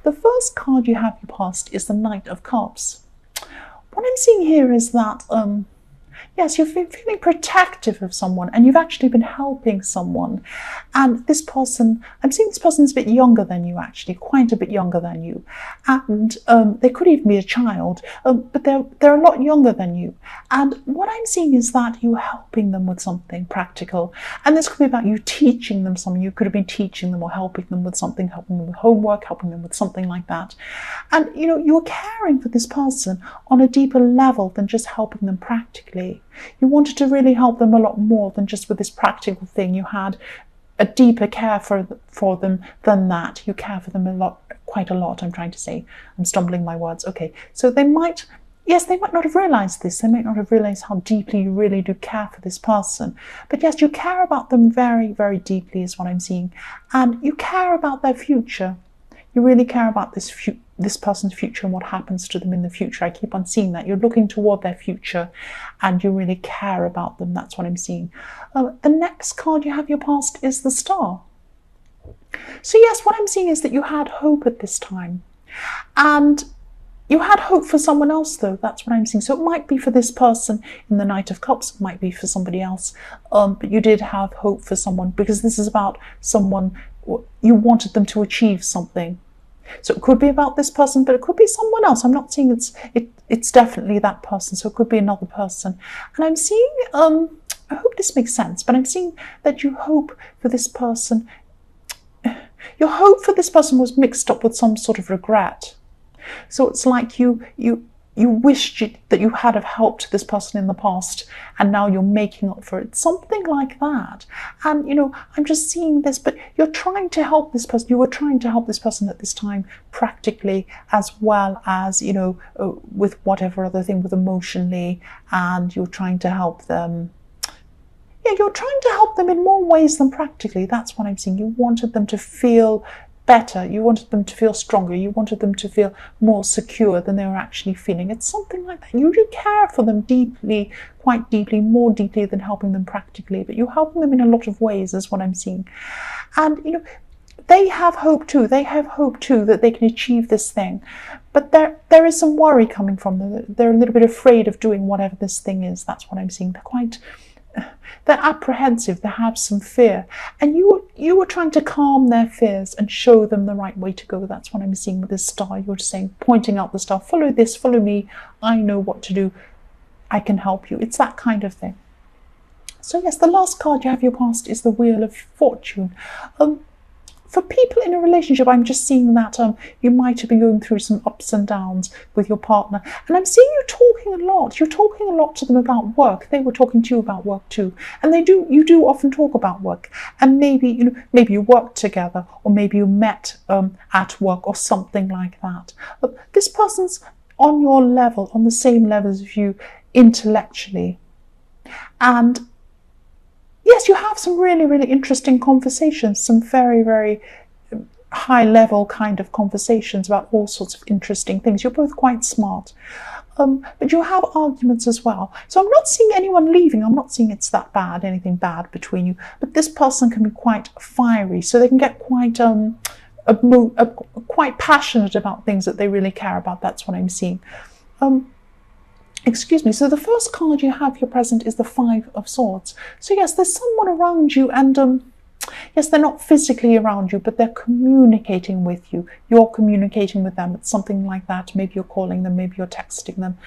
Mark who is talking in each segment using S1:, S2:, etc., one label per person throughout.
S1: The first card you have your past is the Knight of Cups. What I'm seeing here is that yes, you're feeling protective of someone, and you've actually been helping someone. And this person, I'm seeing this person's a bit younger than you, actually, quite a bit younger than you. And they could even be a child, but they're a lot younger than you. And what I'm seeing is that you're helping them with something practical. And this could be about you teaching them something. You could have been teaching them or helping them with something, helping them with homework, helping them with something like that. And, you're caring for this person on a deeper level than just helping them practically. You wanted to really help them a lot more than just with this practical thing. You had a deeper care for them than that. You care for them quite a lot, I'm trying to say. I'm stumbling my words. Okay, so they might not have realized this. They might not have realized how deeply you really do care for this person. But yes, you care about them very, very deeply is what I'm seeing. And you care about their future. You really care about this person's future and what happens to them in the future. I keep on seeing that. You're looking toward their future and you really care about them. That's what I'm seeing. The next card you have your past is the Star. So yes, what I'm seeing is that you had hope at this time. And you had hope for someone else, though. That's what I'm seeing. So it might be for this person in the Knight of Cups. It might be for somebody else. But you did have hope for someone, because this is about someone. You wanted them to achieve something. So it could be about this person, but it could be someone else. I'm not saying it's definitely that person. So it could be another person. And I'm seeing, I hope this makes sense, but I'm seeing that you hope for this person. Your hope for this person was mixed up with some sort of regret. So it's like you wished that you had have helped this person in the past, and now you're making up for it. Something like that. And, I'm just seeing this, but you're trying to help this person. You were trying to help this person at this time practically, as well as, with whatever other thing, with emotionally, and you're trying to help them. Yeah, you're trying to help them in more ways than practically. That's what I'm seeing. You wanted them to feel better. You wanted them to feel stronger. You wanted them to feel more secure than they were actually feeling. It's something like that. You do care for them deeply, quite deeply, more deeply than helping them practically, but you're helping them in a lot of ways is what I'm seeing. And, they have hope too. They have hope too that they can achieve this thing. But there is some worry coming from them. They're a little bit afraid of doing whatever this thing is. That's what I'm seeing. They're apprehensive, they have some fear. And you were trying to calm their fears and show them the right way to go. That's what I'm seeing with this Star. You're saying, pointing out the Star, follow this, follow me. I know what to do. I can help you. It's that kind of thing. So yes, the last card you have your past is the Wheel of Fortune. For people in a relationship, I'm just seeing that you might have been going through some ups and downs with your partner. And I'm seeing you talking a lot. You're talking a lot to them about work. They were talking to you about work too. And you do often talk about work. And maybe, maybe you worked together, or maybe you met at work or something like that. This person's on your level, on the same level as you intellectually. And yes, you have some really, really interesting conversations, some very, very high level kind of conversations about all sorts of interesting things. You're both quite smart, but you have arguments as well. So I'm not seeing anyone leaving. I'm not seeing it's that bad, anything bad between you, but this person can be quite fiery. So they can get quite, quite passionate about things that they really care about. That's what I'm seeing. Excuse me, so the first card you have here present is the Five of Swords. So yes, there's someone around you, and yes, they're not physically around you, but they're communicating with you. You're communicating with them. It's something like that. Maybe you're calling them, maybe you're texting them.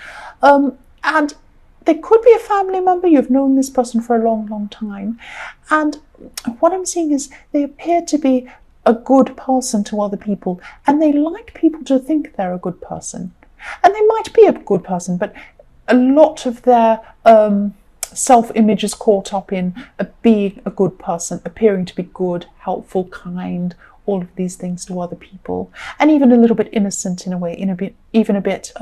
S1: And they could be a family member. You've known this person for a long, long time. And what I'm seeing is they appear to be a good person to other people, and they like people to think they're a good person. And they might be a good person, but a lot of their self-image is caught up in being a good person, appearing to be good, helpful, kind, all of these things to other people, and even a little bit innocent in a way, even a bit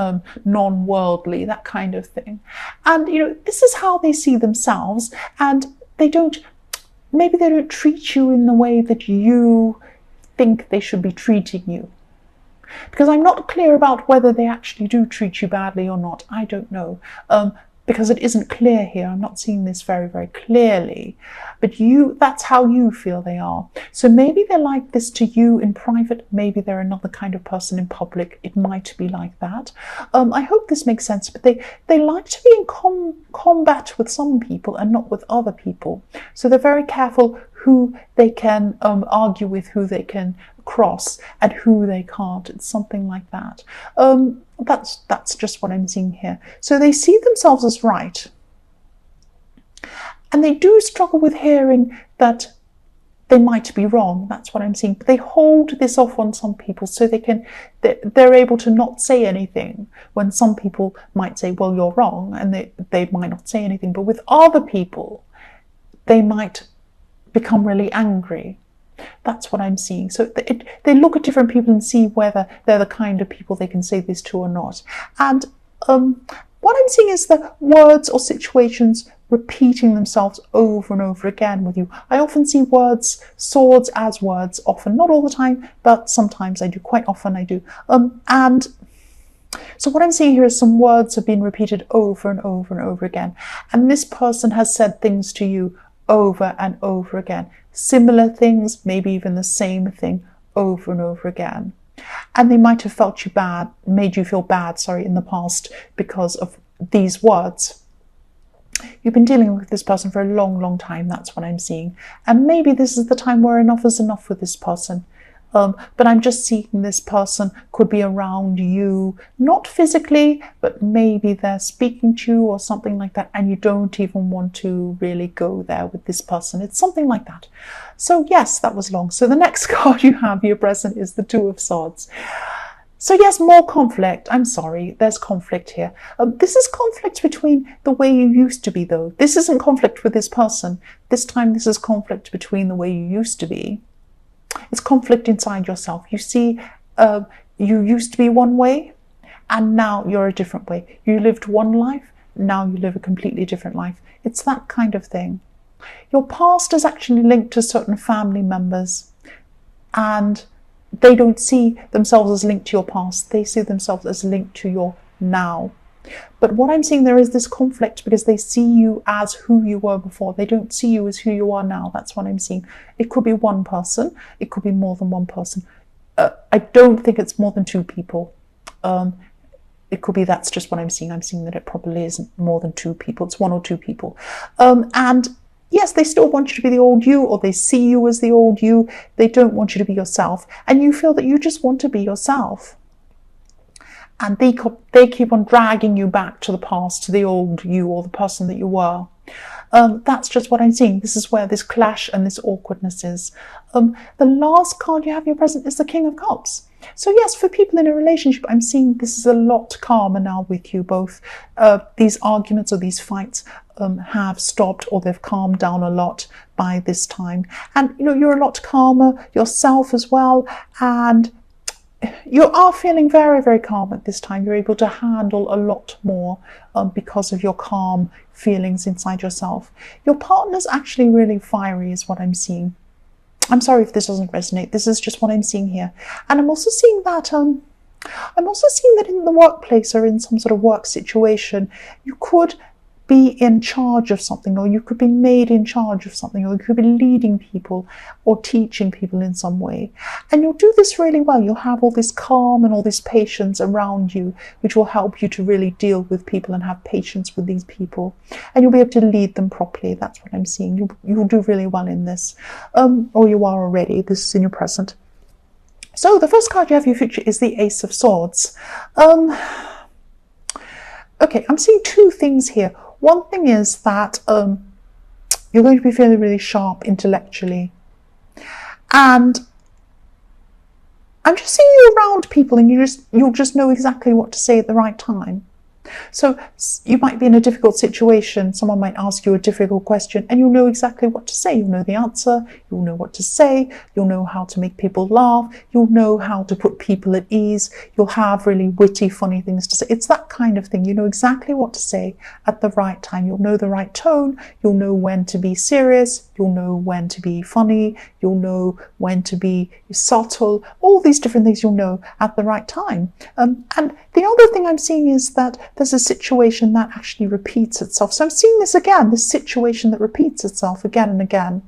S1: non-worldly, that kind of thing. And this is how they see themselves, and maybe they don't treat you in the way that you think they should be treating you. Because I'm not clear about whether they actually do treat you badly or not. I don't know. because it isn't clear here. I'm not seeing this very, very clearly, but that's how you feel they are. So maybe they're like this to you in private. Maybe they're another kind of person in public. It might be like that. I hope this makes sense, but they like to be in combat with some people and not with other people. So they're very careful who they can argue with, who they can cross, and who they can't. It's something like that. That's just what I'm seeing here. So they see themselves as right, and they do struggle with hearing that they might be wrong. That's what I'm seeing. But they hold this off on some people, so they're able to not say anything when some people might say, well, you're wrong, and they might not say anything. But with other people, they might become really angry. That's what I'm seeing. So they look at different people and see whether they're the kind of people they can say this to or not. And what I'm seeing is the words or situations repeating themselves over and over again with you. I often see swords as words, often, not all the time, but sometimes I do, quite often I do. And so what I'm seeing here is some words have been repeated over and over and over again. And this person has said things to you over and over again. Similar things, maybe even the same thing over and over again. And they might have made you feel bad, in the past because of these words. You've been dealing with this person for a long, long time. That's what I'm seeing. And maybe this is the time where enough is enough with this person. But I'm just seeing this person could be around you, not physically, but maybe they're speaking to you or something like that, and you don't even want to really go there with this person. It's something like that. So yes, that was long. So the next card you have here present is the Two of Swords. So yes, more conflict. I'm sorry, there's conflict here. This is conflict between the way you used to be, though. This isn't conflict with this person. This time this is conflict between the way you used to be. It's conflict inside yourself. You see, you used to be one way, and now you're a different way. You lived one life, now you live a completely different life. It's that kind of thing. Your past is actually linked to certain family members, and they don't see themselves as linked to your past. They see themselves as linked to your now. But what I'm seeing, there is this conflict because they see you as who you were before. They don't see you as who you are now. That's what I'm seeing. It could be one person. It could be more than one person. I don't think it's more than two people. It could be, that's just what I'm seeing. I'm seeing that it probably isn't more than two people. It's one or two people. And yes, they still want you to be the old you, or they see you as the old you. They don't want you to be yourself. And you feel that you just want to be yourself. And they keep on dragging you back to the past, to the old you or the person that you were. That's just what I'm seeing. This is where this clash and this awkwardness is. The last card you have here present is the King of Cups. So yes, for people in a relationship, I'm seeing this is a lot calmer now with you both. These arguments or these fights have stopped, or they've calmed down a lot by this time. And you're a lot calmer yourself as well. And you are feeling very, very calm at this time. You're able to handle a lot more because of your calm feelings inside yourself. Your partner's actually really fiery is what I'm seeing. I'm sorry if this doesn't resonate. This is just what I'm seeing here. And I'm also seeing that in the workplace or in some sort of work situation, you could be in charge of something, or you could be made in charge of something, or you could be leading people or teaching people in some way. And you'll do this really well. You'll have all this calm and all this patience around you, which will help you to really deal with people and have patience with these people. And you'll be able to lead them properly. That's what I'm seeing. You'll do really well in this. Or you are already. This is in your present. So the first card you have in your future is the Ace of Swords. Okay, I'm seeing two things here. One thing is that you're going to be feeling really sharp intellectually. And I'm just seeing you around people, and you'll just know exactly what to say at the right time. So you might be in a difficult situation. Someone might ask you a difficult question, and you'll know exactly what to say. You'll know the answer. You'll know what to say. You'll know how to make people laugh. You'll know how to put people at ease. You'll have really witty, funny things to say. It's that kind of thing. You know exactly what to say at the right time. You'll know the right tone. You'll know when to be serious. You'll know when to be funny. You'll know when to be subtle. All these different things you'll know at the right time. And the other thing I'm seeing is that there's a situation that actually repeats itself. So I'm seeing this again, this situation that repeats itself again and again.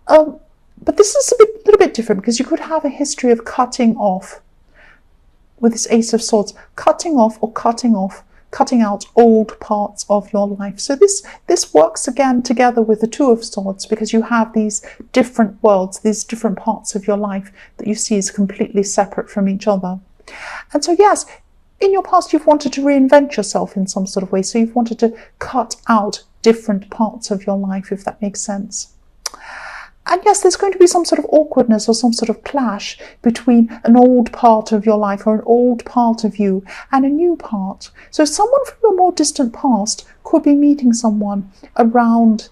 S1: But this is a little bit different, because you could have a history of cutting off, with this Ace of Swords, cutting out old parts of your life. So this works again together with the Two of Swords, because you have these different worlds, these different parts of your life that you see as completely separate from each other. And so yes, in your past you've wanted to reinvent yourself in some sort of way. So you've wanted to cut out different parts of your life, if that makes sense. And yes, there's going to be some sort of awkwardness or some sort of clash between an old part of your life, or an old part of you, and a new part. So someone from your more distant past could be meeting someone around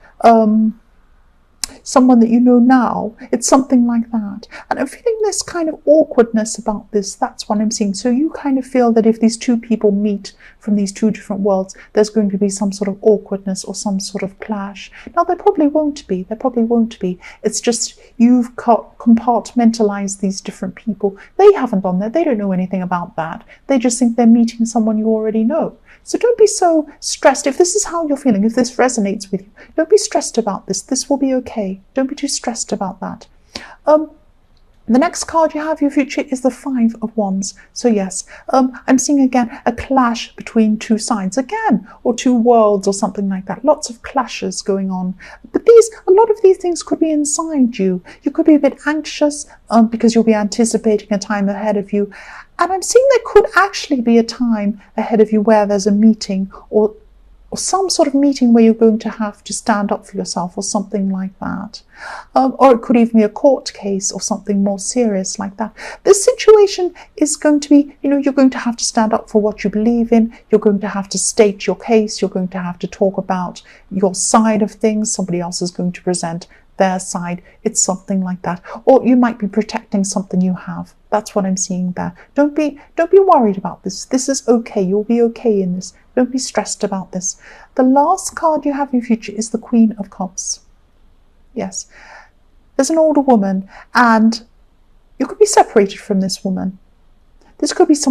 S1: someone that you know now. It's something like that. And I'm feeling this kind of awkwardness about this. That's what I'm seeing. So you kind of feel that if these two people meet from these two different worlds, there's going to be some sort of awkwardness or some sort of clash. Now, there probably won't be. There probably won't be. It's just you've compartmentalized these different people. They haven't done that. They don't know anything about that. They just think they're meeting someone you already know. So don't be so stressed. If this is how you're feeling, if this resonates with you, don't be stressed about this. This will be okay. Don't be too stressed about that. The next card you have, your future, is the Five of Wands. So yes, I'm seeing again a clash between two sides again, or two worlds or something like that. Lots of clashes going on. But a lot of these things could be inside you. You could be a bit anxious because you'll be anticipating a time ahead of you. And I'm seeing there could actually be a time ahead of you where there's a meeting or some sort of meeting where you're going to have to stand up for yourself or something like that. Or it could even be a court case or something more serious like that. This situation is going to be, you're going to have to stand up for what you believe in. You're going to have to state your case. You're going to have to talk about your side of things. Somebody else is going to present their side. It's something like that. Or you might be protecting something you have. That's what I'm seeing there. Don't be worried about this. This is okay. You'll be okay in this. Don't be stressed about this. The last card you have in your future is the Queen of Cups. Yes. There's an older woman, and you could be separated from this woman. This could be this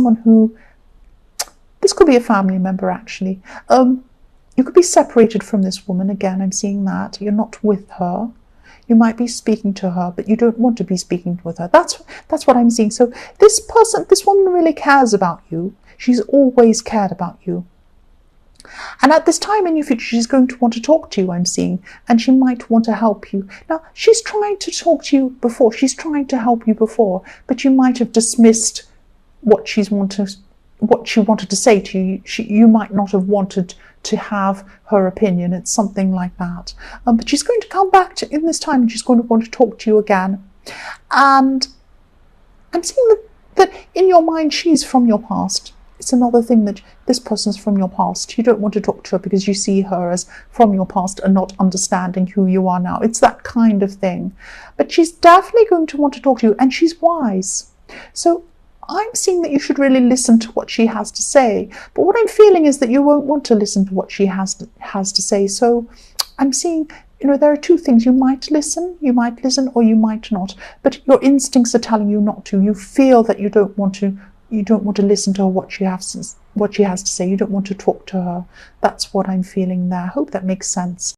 S1: could be a family member, actually. You could be separated from this woman. Again, I'm seeing that. You're not with her. You might be speaking to her, but you don't want to be speaking with her. That's what I'm seeing. So this woman really cares about you. She's always cared about you. And at this time in your future, she's going to want to talk to you, I'm seeing, and she might want to help you. Now, she's trying to talk to you before. She's trying to help you before, but you might have dismissed what she wanted to say to you. You might not have wanted to have her opinion. It's something like that. But she's going to come back in this time, and she's going to want to talk to you again. And I'm seeing that in your mind, she's from your past. It's another thing that this person's from your past. You don't want to talk to her because you see her as from your past and not understanding who you are now. It's that kind of thing. But she's definitely going to want to talk to you, and she's wise. So I'm seeing that you should really listen to what she has to say. But what I'm feeling is that you won't want to listen to what she has to say. So I'm seeing, there are two things. You might listen, or you might not. But your instincts are telling you not to. You feel that you don't want to listen to her, what she has to say. You don't want to talk to her. That's what I'm feeling there. I hope that makes sense.